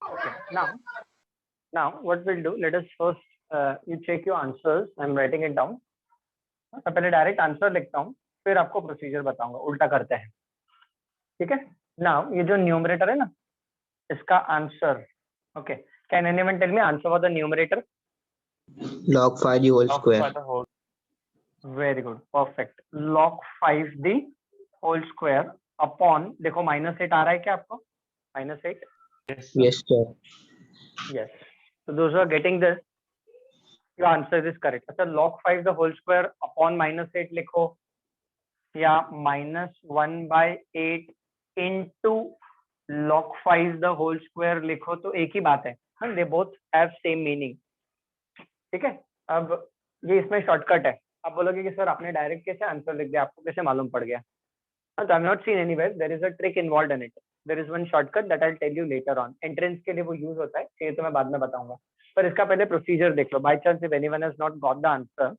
Okay. Now what we'll do, let us first you check your answers. I'm writing it down. मैं पहले direct answer लिखता हूँ, फिर आपको प्रोसीजर बताऊंगा, उल्टा करते हैं, ठीक है। नाउ ये जो न्यूमरेटर है ना, इसका answer, okay, can anyone tell me answer for the numerator? log 5 the whole square. Very good, perfect. log 5 the whole square upon, देखो -8 आ रहा है क्या आपको? -8, Yes sir. yes, so those who are getting this, your answer is correct. अच्छा, log 5 the whole square upon -8 लिखो, या -1/8 into log 5 the whole square लिखो, तो एक ही बात है, they both have same meaning, ठीक है। अब ये इसमें शॉर्टकट है। आप बोलोगे कि सर आपने डायरेक्ट कैसे आंसर लिख दिया, आपको कैसे मालूम पड़ गया? तो I am not seen anywhere, there is a trick involved in it, there is one shortcut that I will tell you later on. Entrance के लिए वो यूज होता है, ये तो मैं बाद में बताऊंगा, पर इसका पहले प्रोसीजर देख लो। By chance if anyone has not got the answer,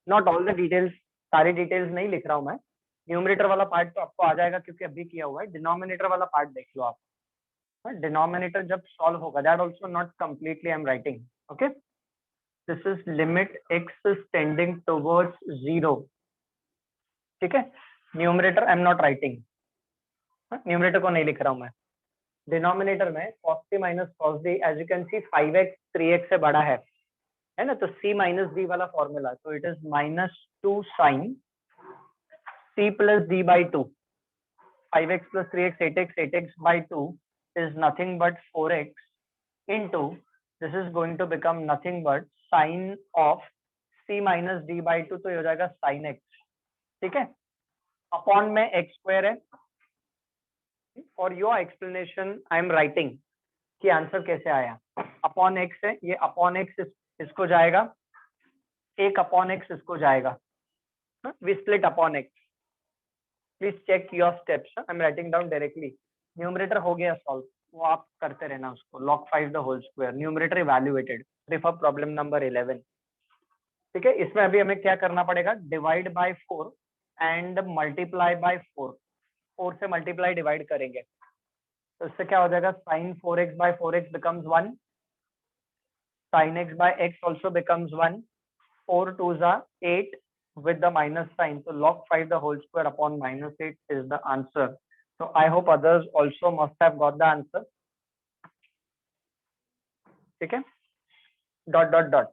not all the details, सारी डिटेल्स नहीं लिख रहा हूं मैं, न्यूमरेटर वाला पार्ट तो आपको आ जाएगा क्योंकि अभी किया हुआ है। डिनोमिनेटर वाला पार्ट देख लो आप, डिनोमिनेटर जब सॉल्व होगा, that also not completely I am writing, okay. This is limit x is tending towards 0, ठीक है। Numerator I am not writing, numerator को नहीं लिख रहा हूं मैं। डिनोमिनेटर में cos c minus cos d, as you can see 5x 3x से बड़ा है ना, तो c minus d वाला फॉर्मूला, तो it is -2 sin c plus d by 2, 5x plus 3x 8x, 8x by 2 is nothing but 4x into, this is going to become nothing but sin of c minus d by 2, तो ये हो जाएगा sin x, ठीक है। Upon में x square है। For your explanation I am writing कि answer कैसे आया। अपॉन x है, ये अपॉन x इसको जाएगा, एक अपॉन x इसको जाएगा, we split upon x। Please check your steps, I am writing down directly. Numerator हो गया सॉल्व, वो आप करते रहना उसको। log 5 the whole square, numerator evaluated. Refer problem number 11, ठीक है। इसमें अभी हमें क्या करना पड़ेगा, divide by 4 and multiply by 4, 4 से मल्टीप्लाई डिवाइड करेंगे, तो इससे क्या हो जाएगा, sin 4x by 4x becomes 1, sin x by x also becomes 1, 4 2s are 8 with the minus sign, so log 5 the whole square upon -8 is the answer. So I hope others also must have got the answer, ठीक है। Dot dot dot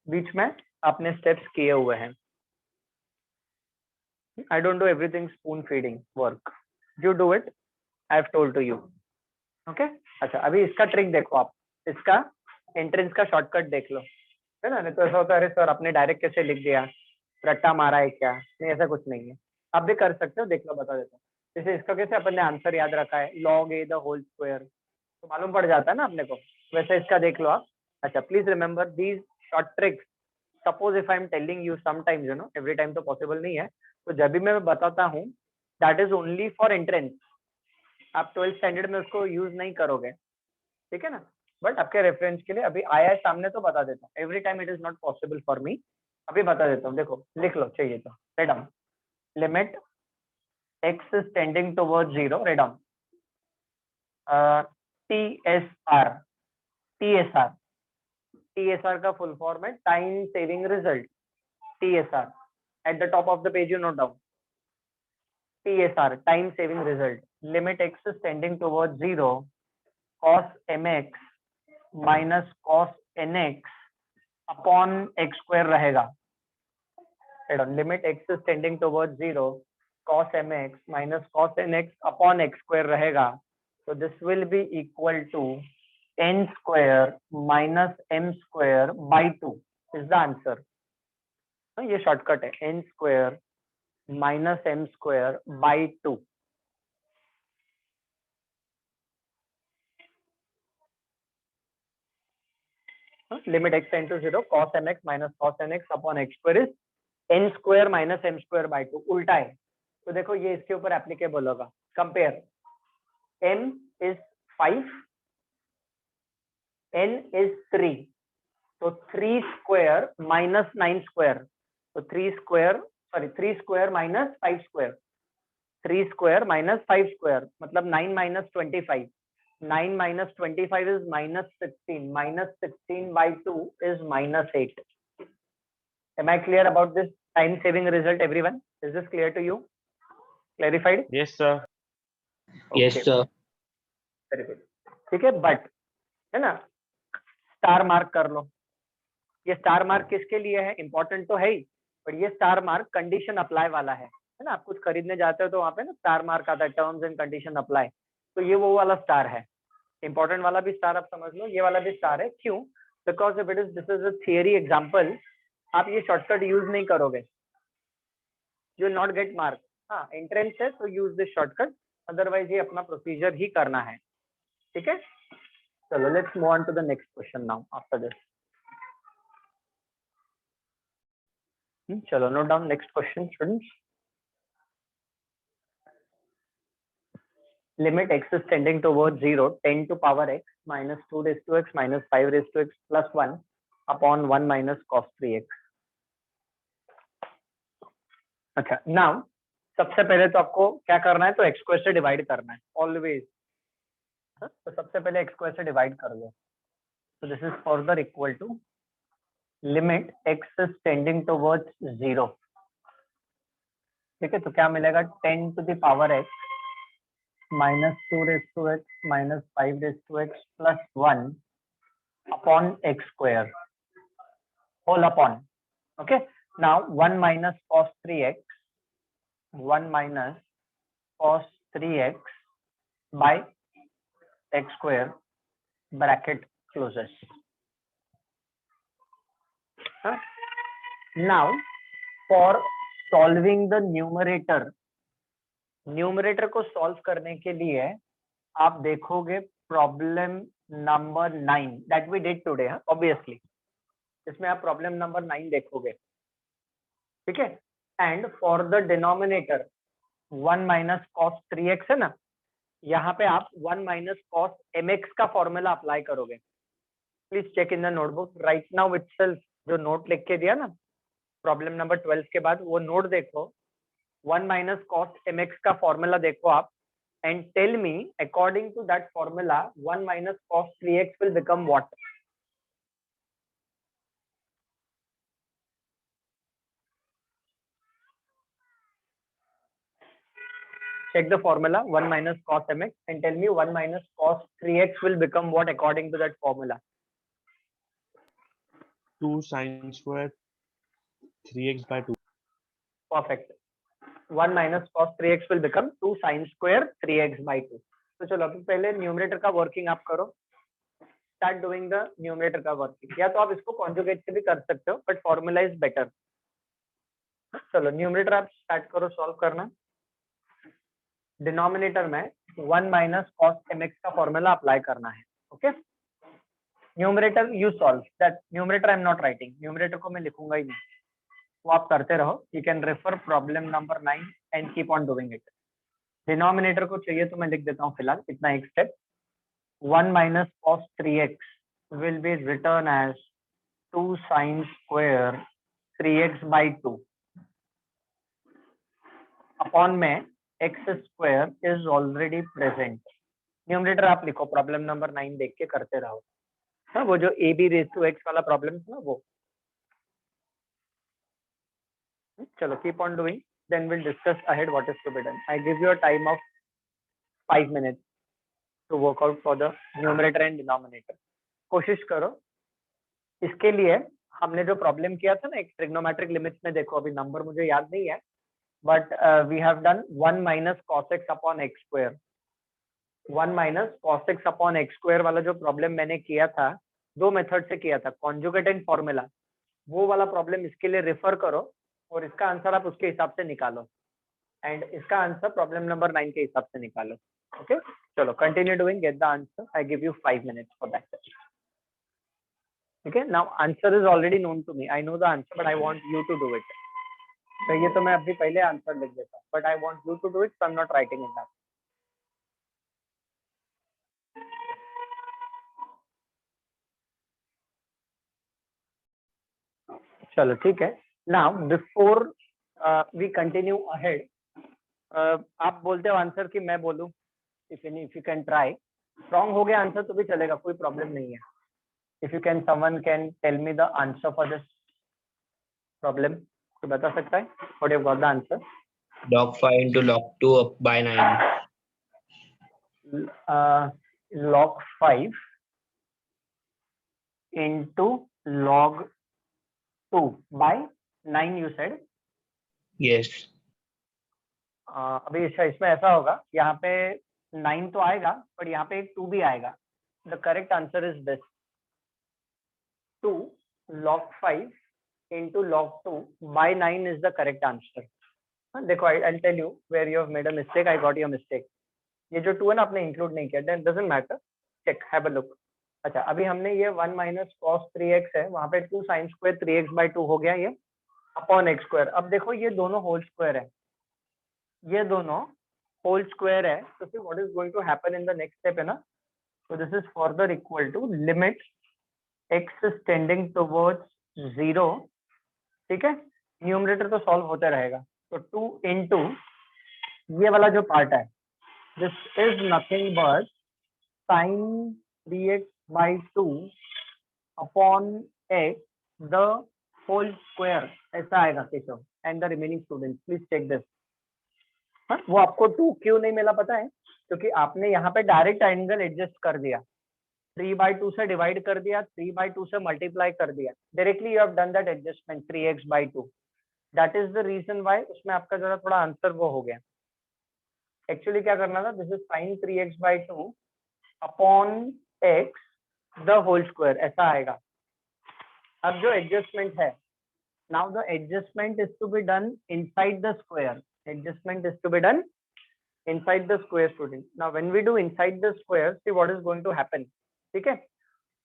बीच में आपने steps किए हुए हैं। I don't do everything spoon feeding work, you do it, I have told to you, okay। अच्छा, अभी इसका ट्रिक देखो आप, इसका एंट्रेंस का शॉर्टकट देख लो, है ना। नहीं तो ऐसा होता है, अरे सर आपने डायरेक्ट कैसे लिख दिया, रट्टा मारा है क्या? नहीं, ऐसा कुछ नहीं है, आप भी कर सकते हो, देख लो, बता देता हूँ। जैसे इसका कैसे अपन ने आंसर याद रखा है, log a the whole square, तो मालूम पड़ जाता है ना अपने को, वैसे इसका देख लो आप। अच्छा, please remember these short tricks. Suppose if I am telling you sometimes, you know, every time तो पॉसिबल नहीं है, तो जब भी मैं बताता हूँ that is only for entrance, आप 12th स्टैंडर्ड में उसको यूज नहीं करोगे, ठीक है ना। बट आपके रेफरेंस के लिए अभी आया है सामने तो बता देता हूँ। Every time it is not possible for me, अभी बता देता हूँ, देखो लिख लो, चाहिए तो write down. Limit x is tending towards 0, write down. TSR, TSR, TSR का फुल फॉर्म है time saving result, TSR। At the top of the page you note down TSR, time saving result. Limit x is tending towards 0, cos mx minus cos nx upon x square रहेगा। Limit x is tending towards 0, cos mx minus cos nx upon x square रहेगा, so this will be equal to n square minus m square by 2 is the answer। ये shortcut है, n square minus m square by 2। Limit x tend to 0, cos mx minus cos nx upon x square is n square minus m square by 2, उल्टा है। तो देखो ये इसके ऊपर applicable होगा। Compare, m is 5, n is 3, तो 3 square minus 9 square, तो 3 square minus 5 square, 3 square minus 5 square मतलब 9 minus 25, 9 minus 25 is minus 16. Minus 16 by 2 is minus 8. Am I clear about this time saving result, everyone? Is this clear to you? Clarified? Yes, sir. Yes, Okay, sir. very good. ठीक है, but है ना, star mark कर लो. ये star mark किसके लिए है? Important तो है ही, पर ये स्टार मार्क कंडीशन अप्लाई वाला है ना. आप कुछ खरीदने जाते हो तो वहां पे ना स्टार मार्क आता है, टर्म्स एंड कंडीशन अप्लाई. तो ये वो वाला स्टार है. इंपॉर्टेंट वाला भी स्टार आप समझ लो, ये वाला भी स्टार है. क्यों? Because if it is this is a theory example, आप ये शॉर्टकट यूज नहीं करोगे, you will not gate mark. हाँ, एंट्रेंस है तो यूज दिस शॉर्टकट, अदरवाइज ये अपना प्रोसीजर ही करना है. ठीक है, चलो let's move on to the next question now after this. चलो note down next question students. Limit x is tending towards 0, 10 to power x minus 2 raised to x minus 5 raised to x plus 1 upon 1 minus cos 3x. अच्छा, now सबसे पहले तो आपको क्या करना है, तो x स्क्वायर से डिवाइड करना है ऑलवेज. तो सबसे पहले x स्क्वायर से डिवाइड कर लो. तो this is further equal to limit x is tending towards 0. ठीक है, तो क्या मिलेगा, 10 to the power x minus 2 raised to x minus 5 raised to x plus 1 upon x square whole upon. Okay, now 1 minus cos 3x, 1 minus cos 3x by x square bracket closes. Now for solving the numerator, numerator को solve करने के लिए आप देखोगे problem number 9 that we did today. Obviously इसमें आप problem number 9 देखोगे. ठीक है, and for the denominator 1 minus cos 3x है ना, यहाँ पे आप 1 माइनस कॉस mx का फॉर्मूला अप्लाई करोगे. Please check in the notebook right now itself. जो नोट लिख के दिया ना प्रॉब्लम नंबर 12 के बाद, वो नोट देखो. 1 minus cos mx का फॉर्मूला देखो आप, and tell me according to that formula 1 minus cos 3x will become what? Check the formula 1 minus cos mx and tell me 1 minus cos 3x will become what according to that formula? 2 sin square 3x by 2. Perfect. 1 minus cos 3x will become 2 sin square 3x by 2. तो चलो अभी पहले numerator का working आप करो. Start doing the numerator का working, या तो आप इसको कॉन्जुगेट से भी कर सकते हो, बट फॉर्मूला इज बेटर. चलो न्यूमरेटर आप स्टार्ट करो सॉल्व करना. डिनोमिनेटर में 1 माइनस कॉस mx का फॉर्मूला अप्लाई करना है. Okay, numerator you solve that. Numerator I am not writing, numerator को मैं लिखूंगा ही नहीं, वो आप करते रहो. You can refer problem number 9 and keep on doing it. Denominator को चाहिए तो मैं लिख देता हूँ फिलहाल इतना एक step. 1 minus cos 3x will be written as 2 sine square 3x by 2 upon में x square is already present. Numerator आप लिखो, प्रॉब्लम नंबर 9 देख के करते रहो. हाँ, वो जो a b raise to x वाला प्रॉब्लम था ना वो. चलो keep on doing, then we'll discuss ahead what is to be done. I give you a time of 5 minutes to work out for the numerator and denominator. कोशिश करो. इसके लिए हमने जो प्रॉब्लम किया था ना एक ट्रिग्नोमेट्रिक लिमिट्स में, देखो अभी नंबर मुझे याद नहीं है, but we have done 1 minus cos x upon x square. 1 minus cos x upon x square वाला जो प्रॉब्लम मैंने किया था, दो मेथड से किया था, कॉन्जुगेट एंड फॉर्मूला. वो वाला प्रॉब्लम इसके लिए रेफर करो और इसका आंसर आप उसके हिसाब से निकालो, एंड इसका आंसर प्रॉब्लम नंबर 9 के हिसाब से निकालो. ओके, चलो continue doing, get the answer. I give you 5 minutes for that. Okay, now answer is already known to me. I know the answer but I want you to do it. तो ये तो मैं अभी पहले answer लिख देता हूँ, but I want you to do it, so I am not writing it down. चलो ठीक है. Now before we continue ahead, आप बोलते हो आंसर कि मैं बोलूं? If you can try. Wrong हो गया आंसर तो भी चलेगा, कोई प्रॉब्लम नहीं है. If you can, someone can tell me the answer for this problem. तो बता सकता है what you got the answer? Log 5 into log 2 up by 9. Log 5 into log 2 by 9 you said. Yes. अभी इसमें ऐसा होगा, यहाँ पे 9 तो आएगा पर यहाँ पे एक 2 भी आएगा. The correct answer is this 2 log 5 into log 2 by 9 is the correct answer. देखो I'll tell you where you have made a mistake. I got your mistake. ये जो 2 है ना आपने इंक्लूड नहीं किया, then doesn't matter. Check, have a look. अच्छा अभी हमने ये 1 minus cos 3x है, वहाँ पे 2 sin square 3x by 2 हो गया ये अपॉन x square. अब देखो ये दोनों होल स्क्वायर है, ये दोनों होल स्क्वायर है, तो फिर what is going to happen in the next step है ना. So this is further equal to limit x is tending towards 0. ठीक है, न्यूमरेटर तो सॉल्व होते रहेगा. तो 2 into ये वाला जो पार्ट है, this is nothing but sin 3x by 2 upon x the whole square. ऐसा आएगा Keshav and the remaining students please check this. वो आपको 2 क्यों नहीं मिला पता है? क्योंकि आपने यहाँ पे डायरेक्ट एंगल एडजस्ट कर दिया, 3/2 से डिवाइड कर दिया, 3/2 से मल्टीप्लाई कर दिया, directly you have done that adjustment 3x/2. That is the reason why उसमें आपका जरा थोड़ा आंसर वो हो गया. एक्चुअली क्या करना था, this is sin 3x/2 upon x the whole square, ऐसा आएगा. अब जो एडजस्टमेंट है, now the adjustment is to be done inside the square. Adjustment is to be done inside the square student. Now when we do inside the square, see what is going to happen. ठीक है,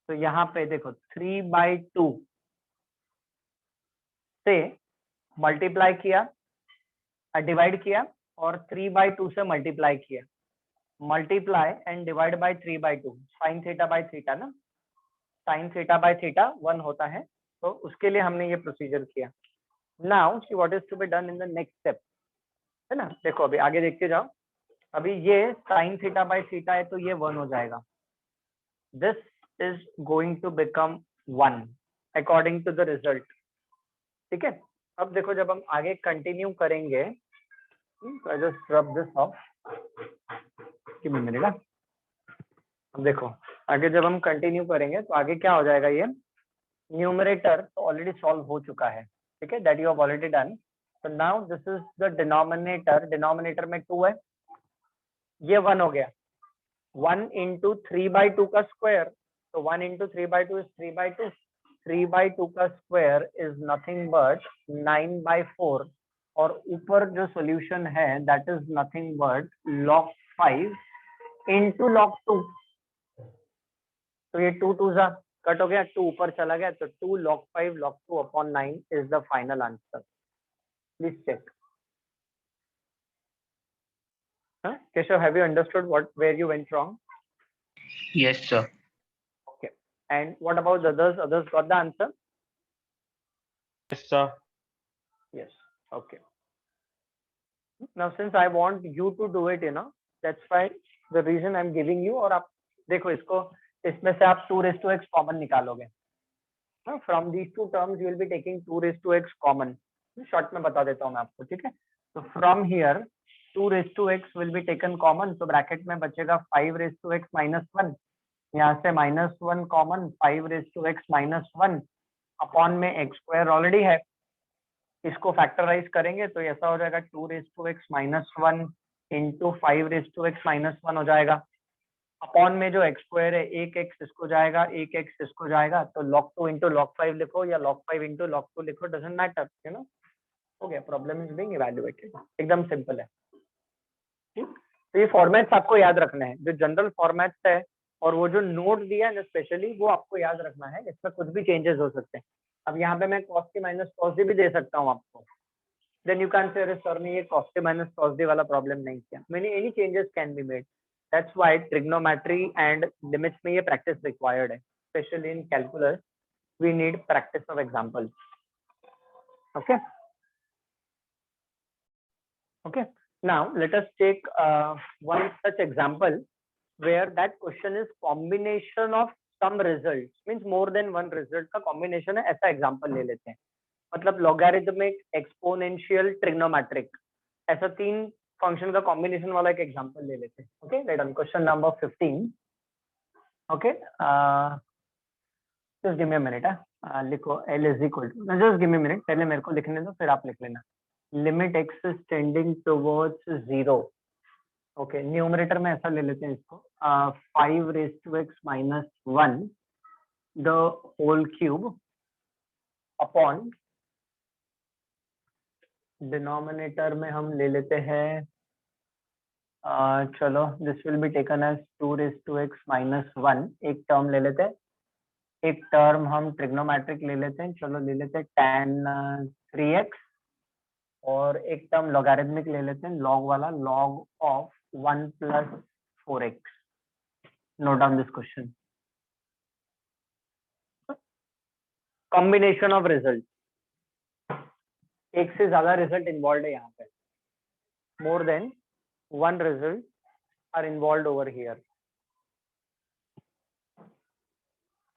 तो यहाँ पे देखो 3/2 से multiply किया, divide किया और 3/2 से मल्टीप्लाई किया, multiply and divide by 3/2 sin theta by theta ना, sin थीटा बाय थीटा 1 होता है, तो उसके लिए हमने ये प्रोसीजर किया. Now see what is to be done in the next step, है ना. देखो अभी आगे देखते जाओ. अभी ये sin थीटा बाय थीटा है तो ये 1 हो जाएगा. This is going to become 1 according to the result. ठीक है, अब देखो जब हम आगे कंटिन्यू करेंगे, I just rub this off, कितने मिलेगा. अब देखो आगे जब हम कंटिन्यू करेंगे तो आगे क्या हो जाएगा, ये न्यूमरेटर तो ऑलरेडी सॉल्व हो चुका है. ठीक है, that you have already done. तो now this is the denominator, denominator में 2 है, ये 1 हो गया. 1 into 3/2 का स्क्वायर, तो 1 into 3/2 is 3/2. 3/2 का स्क्वायर इज नथिंग बट 9/4 और ऊपर जो सॉल्यूशन है that is nothing but log 5 into log 2. तो ये 2 2 जा कट हो गया, 2 ऊपर चला गया, तो 2 log 5 log 2 upon 9 is the final answer. Please check. Keshav, have you understood where you went wrong? Yes, sir. Okay. And what about the others? Others got the answer? Yes, sir. Yes. Okay. Now, since I want you to do it, that's why the reason I'm giving you. और आप देखो इसको, इसमें से आप 2⁻x common निकालोगे. From these two terms, you will be taking 2⁻x common. Short में बता देता हूँ मैं आपको. ठीक है, तो from here 2⁻x will be taken common, तो ब्रैकेट में बचेगा 5⁻x minus 1. यहाँ से -1 कॉमन, 5⁻x minus 1 अपॉन में x स्क्वायर ऑलरेडी है. इसको फैक्टराइज करेंगे तो ऐसा हो जाएगा 2⁻x minus 1 into 5⁻x minus 1 हो जाएगा. अपॉन में जो x स्क्वायर है, एक x इसको जाएगा, एक x इसको जाएगा, तो log 2 इंटू log 5 लिखो या log 5 इंटू log 2 लिखो, डजंट मैटर. हो गया, प्रॉब्लम इज बीइंग इवैल्यूएटेड. एकदम सिंपल है. तो ये फॉर्मेट्स आपको याद रखना है, जो जनरल फॉर्मेट्स है और वो जो नोट दिया है ना स्पेशली, वो आपको याद रखना है. इसमें कुछ भी चेंजेस हो सकते हैं. अब यहाँ पे मैं cos t minus cos d भी दे सकता हूँ आपको. देन यू कैन से अरे सर ने ये cos t minus cos d वाला प्रॉब्लम नहीं किया. Any changes can be made. That's why trigonometry and limits में ये प्रैक्टिस रिक्वायर्ड है. Specially in calculus we need practice of examples. Okay. Okay. Now let us take one such example where that question is combination of some results, means more than one result का combination है, ऐसा example ले लेते हैं. मतलब logarithmic, exponential, trigonometric, ऐसा 3 function का combination वाला एक एग्जांपल ले लेते हैं. Okay, right on. Question number 15. Okay, just give me a minute. लिखो L is equal to, just give me minute, पहले मेरे को लिखने दो फिर आप लिख लेना. Limit x is tending towards 0. Okay, numerator में ऐसा ले लेते हैं इसको, 5 raise to x minus 1 the whole cube upon, denominator में हम ले लेते हैं, चलो this will be taken as 2 raise to x minus 1. एक टर्म ले लेते हैं, एक टर्म हम ट्रिग्नोमेट्रिक ले लेते हैं, चलो ले लेते हैं tan 3x, और एक टर्म लॉगरिथमिक ले लेते हैं, लॉग वाला, log of 1 plus 4x. Note down this question. Combination of result, एक से ज्यादा रिजल्ट इन्वॉल्व है यहाँ पे, more than one result are involve over here.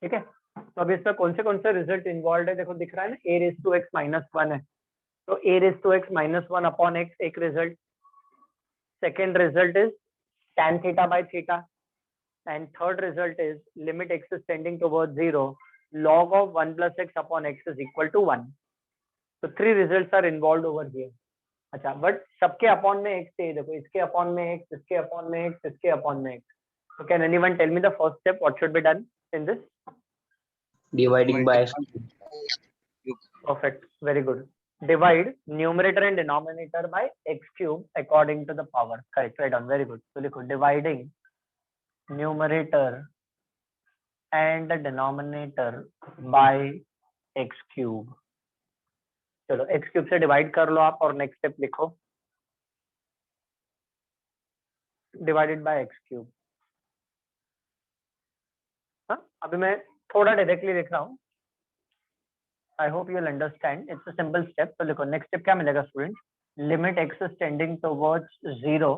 ठीक है, तो अभी इसमें कौन से रिजल्ट इन्वॉल्व है, देखो दिख रहा है ना, a raise to x minus 1 है, तो a raise to x minus 1 upon x एक result. Second result is tan theta by theta, and third result is limit x is tending towards 0, log of 1 plus x upon x is equal to 1. So 3 results are involved over here. अच्छा, but सबके upon में x है, देखो इसके upon में x, इसके upon में x, इसके अपॉन में x. So can anyone tell me the first step, what should be done in this? Dividing by x. Perfect, very good. Divide numerator and denominator by x cube according to the power. Correct, right on, very good. So लिखो dividing numerator and the denominator by x cube. चलो x cube से divide कर लो आप, और next step लिखो divided by x cube. हाँ, अभी मैं थोड़ा डायरेक्टली लिख रहा हूँ, I hope you will understand. It's a simple step. तो लिखो नेक्स्ट स्टेप क्या मिलेगा student, limit x is tending towards 0,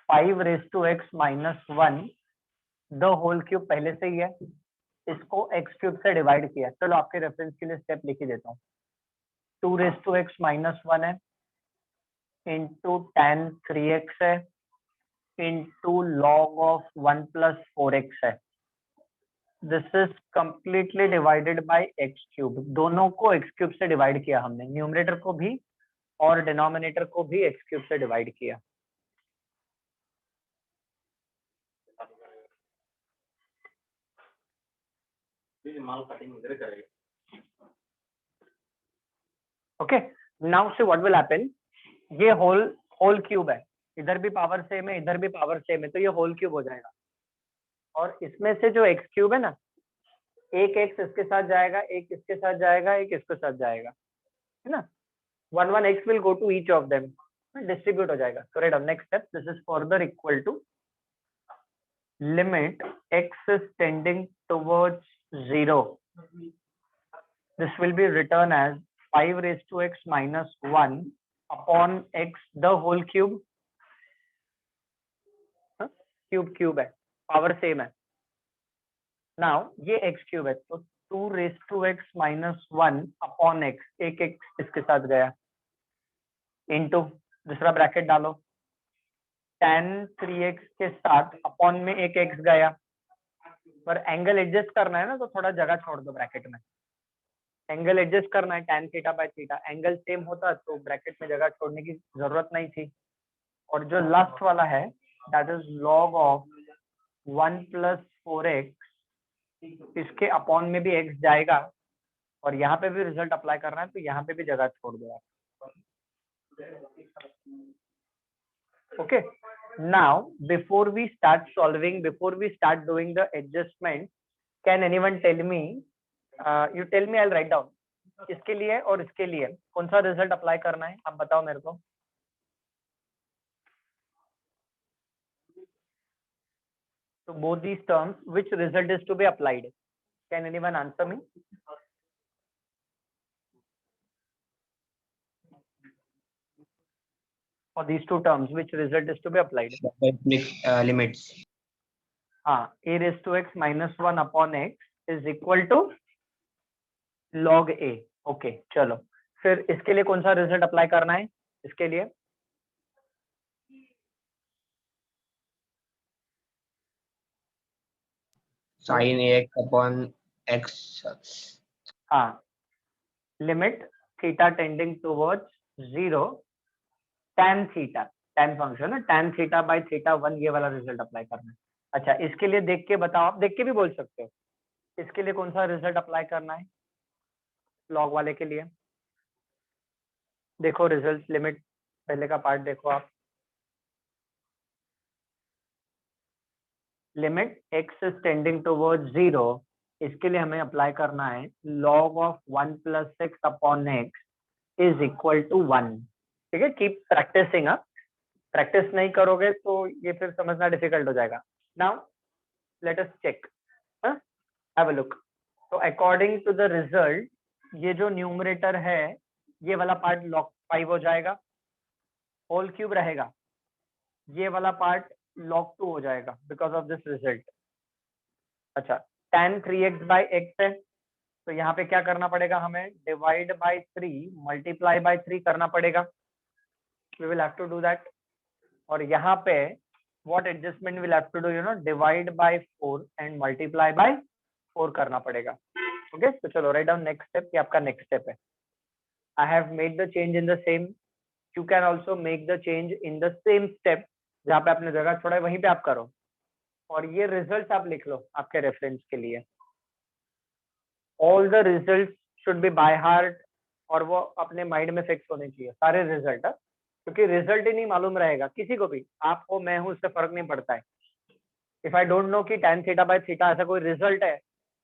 5 raise to x minus 1 the whole cube पहले से ही है, इसको x क्यूब से डिवाइड किया. चलो आपके रेफरेंस के लिए स्टेप लिख ही देता हूँ. 2 रेज टू x माइनस 1 है, इंटू tan 3x है, into log of 1 plus 4x है. This is completely divided by x cube. दोनों को x क्यूब से डिवाइड किया हमने, न्यूमरेटर को भी और डिनोमिनेटर को भी x क्यूब से डिवाइड किया. Okay, now see what will happen. ये होल क्यूब है, इधर भी पावर सेम है, इधर भी पावर सेम है, तो ये होल क्यूब हो जाएगा. और इसमें से जो x क्यूब है ना, एक x इसके साथ जाएगा, एक इसके साथ जाएगा, एक इसके साथ जाएगा, है ना. 1 x will go to each of them, distribute हो जाएगा. So right on, next step, this is further equal to limit x is tending towards 0. This will be written as 5 raised to x minus 1 upon x the whole cube. Cube है, power same है. Now ये x cube है, तो 2 raised to x minus 1 upon x, एक x इसके साथ गया, into दूसरा ब्रैकेट डालो, tan 3x के साथ अपॉन में एक x गया, पर एंगल एडजस्ट करना है ना, तो थोड़ा जगह छोड़ दो ब्रैकेट में. एंगल एडजस्ट करना है, tan theta by theta, angle same होता तो ब्रैकेट में जगह छोड़ने की जरूरत नहीं थी. और जो लास्ट वाला है, that is log of 1 plus 4x, इसके अपॉन में भी x जाएगा, और यहाँ पे भी रिजल्ट अप्लाई करना है, तो यहाँ पे भी जगह छोड़ दो आप. Okay, now before we start solving, before we start doing the adjustment, can anyone tell me, you tell me, I'll write down, इसके लिए और इसके लिए कौन सा रिजल्ट अप्लाई करना है, आप बताओ मेरे को. So both these terms, which result is to be applied? Can anyone answer me? for these two terms, which result is to be applied? Limits. हाँ, a raised to x minus 1 upon x is equal to log a. Okay चलो, फिर इसके लिए कौन सा result apply करना है? इसके लिए sin ax upon x. हाँ, limit theta tending towards 0 tan theta, tan function है, tan थीटा बाय थीटा 1, ये वाला रिजल्ट अप्लाई करना है. अच्छा, इसके लिए देख के बताओ, आप देख के भी बोल सकते हो. इसके लिए कौन सा रिजल्ट अप्लाई करना है? लॉग वाले के लिए देखो रिजल्ट, लिमिट पहले का पार्ट देखो आप. Limit x is tending towards 0, इसके लिए हमें अप्लाई करना है log of 1 plus x upon x is equal to 1. ठीक है, कीप प्रैक्टिसिंग. प्रैक्टिस नहीं करोगे तो ये फिर समझना डिफिकल्ट हो जाएगा. Now let us check, have a look. तो अकॉर्डिंग टू द रिजल्ट, ये जो न्यूमरेटर है ये वाला पार्ट log 5 हो जाएगा, होल क्यूब रहेगा. ये वाला पार्ट log 2 हो जाएगा बिकॉज ऑफ दिस रिजल्ट. अच्छा, tan 3x by x है, तो यहाँ पे क्या करना पड़ेगा हमें? डिवाइड बाय 3 मल्टीप्लाई बाय 3 करना पड़ेगा. we will have to do that. और यहाँ पे what adjustment we'll have to do, you know, divide by 4 and multiply by 4 करना पड़ेगा. ओके, तो चलो राइट डाउन नेक्स्ट स्टेप. ये आपका नेक्स्ट स्टेप है. I have made the change in the same. You can also make the change in the same step. जहाँ पे आपने जगह छोड़ा है वहीं पे आप करो, और ये रिजल्ट आप लिख लो आपके रेफरेंस के लिए. All the result should be by heart, और वो अपने माइंड में फिक्स होने चाहिए सारे रिजल्ट, क्योंकि रिजल्ट ही नहीं मालूम रहेगा किसी को भी. आप हो, मैं हूँ, उससे फर्क नहीं पड़ता है. इफ आई डोंट नो कि tan थीटा बाय थीटा ऐसा कोई रिजल्ट है,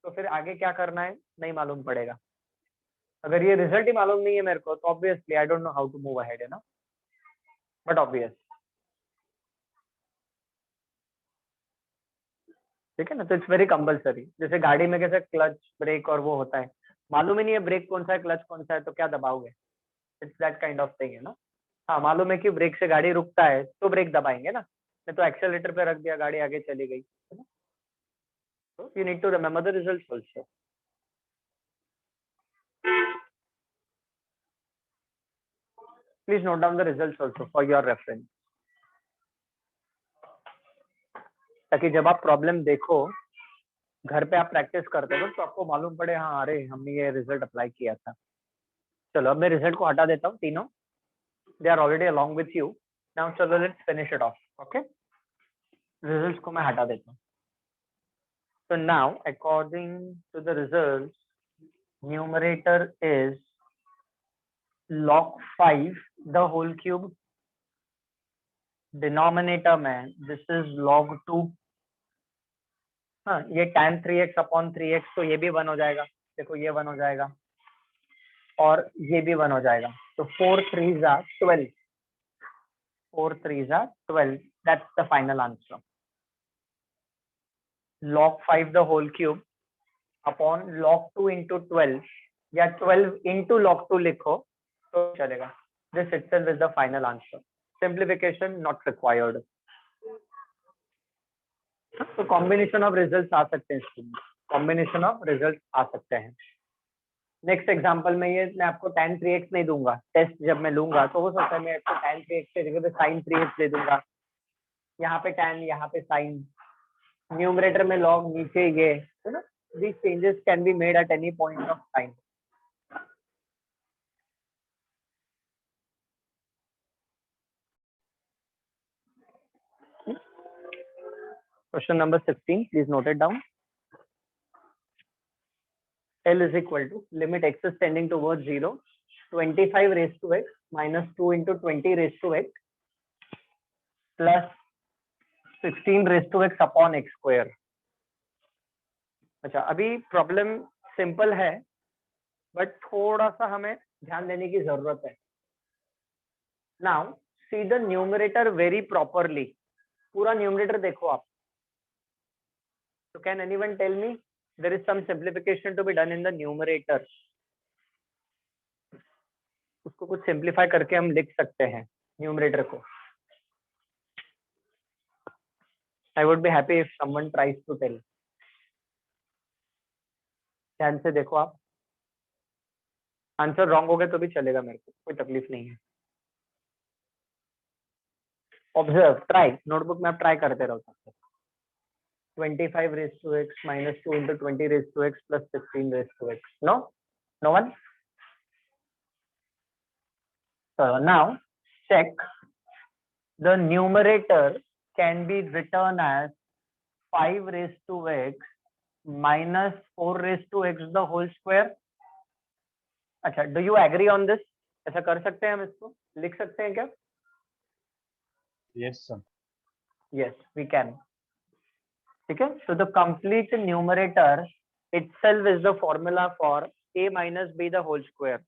तो फिर आगे क्या करना है नहीं मालूम पड़ेगा. अगर ये रिजल्ट ही मालूम नहीं है मेरे को, तो obviously I don't know how to move ahead, है ना. बट ऑब्वियस, ठीक है ना. तो इट्स वेरी कंपलसरी. जैसे गाड़ी में कैसे क्लच, ब्रेक और वो होता है, मालूम ही नहीं है ब्रेक कौन सा है, क्लच कौन सा है, तो क्या दबाओगे? It's that kind of thing, है ना. हाँ, मालूम है कि ब्रेक से गाड़ी रुकता है तो ब्रेक दबाएंगे ना, नहीं तो एक्सेलेरेटर पे रख दिया, गाड़ी आगे चली गई, है ना. तो you need to remember the results also. Please note down the results also for your reference, ताकि जब आप प्रॉब्लम देखो घर पे आप प्रैक्टिस करते हो तो आपको मालूम पड़े, हाँ अरे हमने ये रिजल्ट अप्लाई किया था. चलो अब मैं रिजल्ट को हटा देता हूँ तीनों. They are already along with you. Now चलो let's finish it off. Okay, results को मैं हटा देता हूँ. So now, according to the results, numerator is log 5 the whole cube. Denominator में this is log 2. हाँ, ये tan 3x upon 3x, तो ये भी 1 हो जाएगा. देखो ये 1 हो जाएगा और ये भी 1 हो जाएगा. तो 4 3s are 12. 4 3s are 12. That's the final answer. Log 5 the whole cube upon log 2 into 12, या 12 into log 2 लिखो तो चलेगा. This itself is the final answer. Simplification not required. तो कॉम्बिनेशन ऑफ रिजल्ट्स आ सकते हैं इसमें, कॉम्बिनेशन ऑफ रिजल्ट्स आ सकते हैं. नेक्स्ट एग्जांपल में ये मैं आपको tan 3x नहीं दूंगा. टेस्ट जब मैं लूंगा तो हो सकता है मैं आपको tan 3x के जगह पे sin 3x दे दूंगा. यहाँ पे tan, यहाँ पे sin, न्यूमरेटर में log, नीचे ये, है ना. These changes can be made at any point of time. Question number 16, please note it down. L is equal to limit x is tending towards 0, 25 raised to x minus 2 into 20 raised to x plus 16 raised to x upon x square. अच्छा, अभी problem simple है but थोड़ा सा हमें ध्यान देने की जरूरत है. Now see the numerator very properly. पूरा न्यूमरेटर देखो आप. So can anyone tell me there is some simplification to be done in the numerator? उसको कुछ सिंप्लीफाई करके हम लिख सकते हैं. न्यूमरेटर को. I would be happy if someone tries to tell. ध्यान से देखो आप. आंसर रॉन्ग हो गया तो भी चलेगा, मेरे को कोई तकलीफ नहीं है. ऑब्जर्व, ट्राई, नोटबुक में आप ट्राई करते रहो. 25 raised to x minus 2 into 20 raised to x plus 16 raised to x. No? No one? So now check. The numerator can be written as 5 raised to x minus 4 raised to x the whole square. अच्छा, do you agree on this? ऐसा कर सकते हैं हम, इसको लिख सकते हैं क्या? Yes, sir. Yes, we can. ठीक है. So the complete numerator itself is the formula for a minus b the whole square.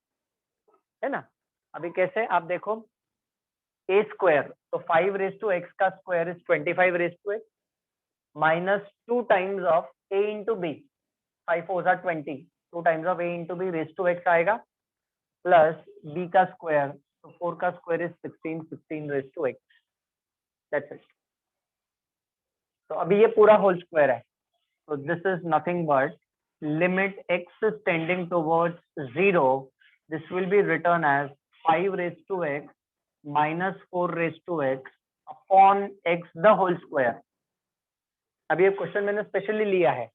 है ना? अभी कैसे आप देखो, a square, तो 5 raised to x का square is 25 raised to x minus 2 times of a into b. 5 4s are 20. 2 times of a into b raised to x आएगा plus b का square, तो 4 का square is 16. 16 raised to x. That's it. तो अभी ये पूरा whole square है. So this is nothing but limit x is tending towards 0. This will be written as 5 raised to x minus 4 raised to x upon x the whole square. अभी ये question मैंने specially लिया है.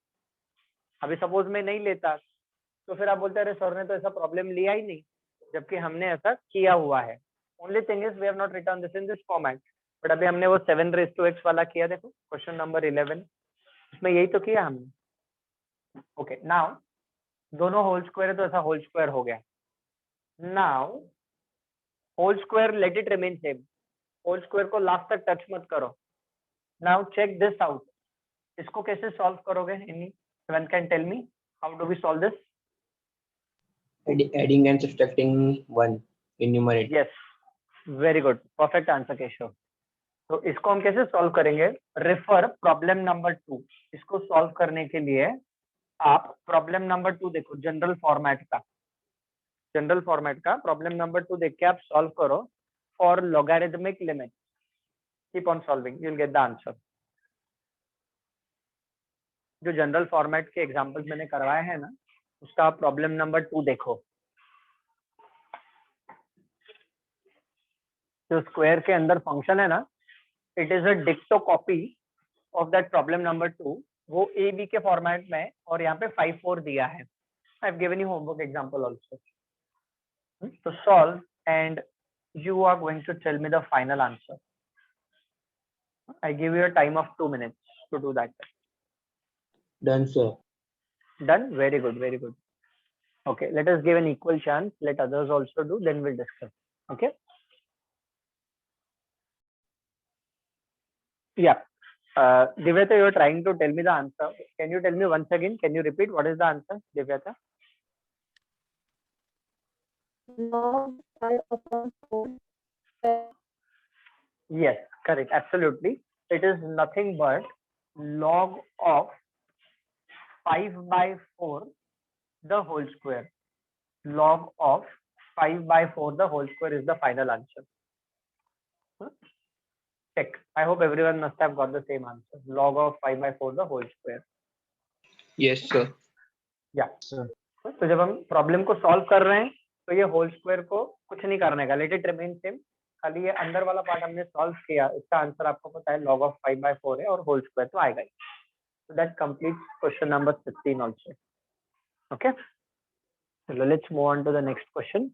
अभी suppose मैं नहीं लेता तो फिर आप बोलते अरे सर ने तो ऐसा प्रॉब्लम लिया ही नहीं, जबकि हमने ऐसा किया हुआ है. Only thing is we have not written this in this format. But अभी हमने वो 7 raised to x वाला किया. देखो क्वेश्चन नंबर 11, इसमें यही तो किया हमने. ओके, नाउ दोनों होल स्क्वायर है तो ऐसा होल स्क्वायर हो गया. Now whole square let it remain same. Whole square को लास्ट तक टच मत करो. Now check this out. इसको कैसे सॉल्व करोगे? Anyone can tell me how do we solve this? Adding and subtracting 1 in numerator. Yes, very good, perfect answer Keshav. तो इसको हम कैसे सॉल्व करेंगे? Refer problem number 2. इसको सॉल्व करने के लिए आप प्रॉब्लम नंबर 2 देखो, जनरल फॉर्मेट का. जनरल फॉर्मेट का प्रॉब्लम नंबर 2 देख के आप सॉल्व करो for logarithmic limit. Keep on solving, you will get the answer. जो जनरल फॉर्मेट के एग्जांपल्स मैंने करवाए हैं ना, उसका प्रॉब्लम नंबर 2 देखो. जो स्क्वायर के अंदर फंक्शन है ना, इट इज अ डिक्टो copy of that problem number 2. वो ए बी के फॉर्मेट में, और यहाँ पे 5 4 दिया है. I have given you homework example also. तो solve and you are going to tell me the final answer. I give you a time of 2 minutes to do that. Done, sir. Done? Very good, very good. Okay, let us give an equal chance. Let others also do, then we'll discuss. Okay. Yeah. Divyata, you are trying to tell me the answer. Can you tell me once again? Can you repeat what is the answer, Divyata? Log 5 upon 4. Yes, correct. Absolutely. It is nothing but log of 5 by 4 the whole square. Log of 5 by 4 the whole square is the final answer. Check. I hope everyone must have got the same answer. Log of 5 by 4 the whole square. Yes, sir. Yeah. Sir. तो जब हम problem को solve कर रहे हैं तो ये whole square को कुछ नहीं करने का, लेट इट रिमेन सेम. खाली ये अंदर वाला पार्ट हमने सॉल्व किया, इसका आंसर आपको पता है log of 5 by 4 है और होल स्क्वायर तो आएगा ही. So that completes question number 16 also. Okay. So let's move on to the next question.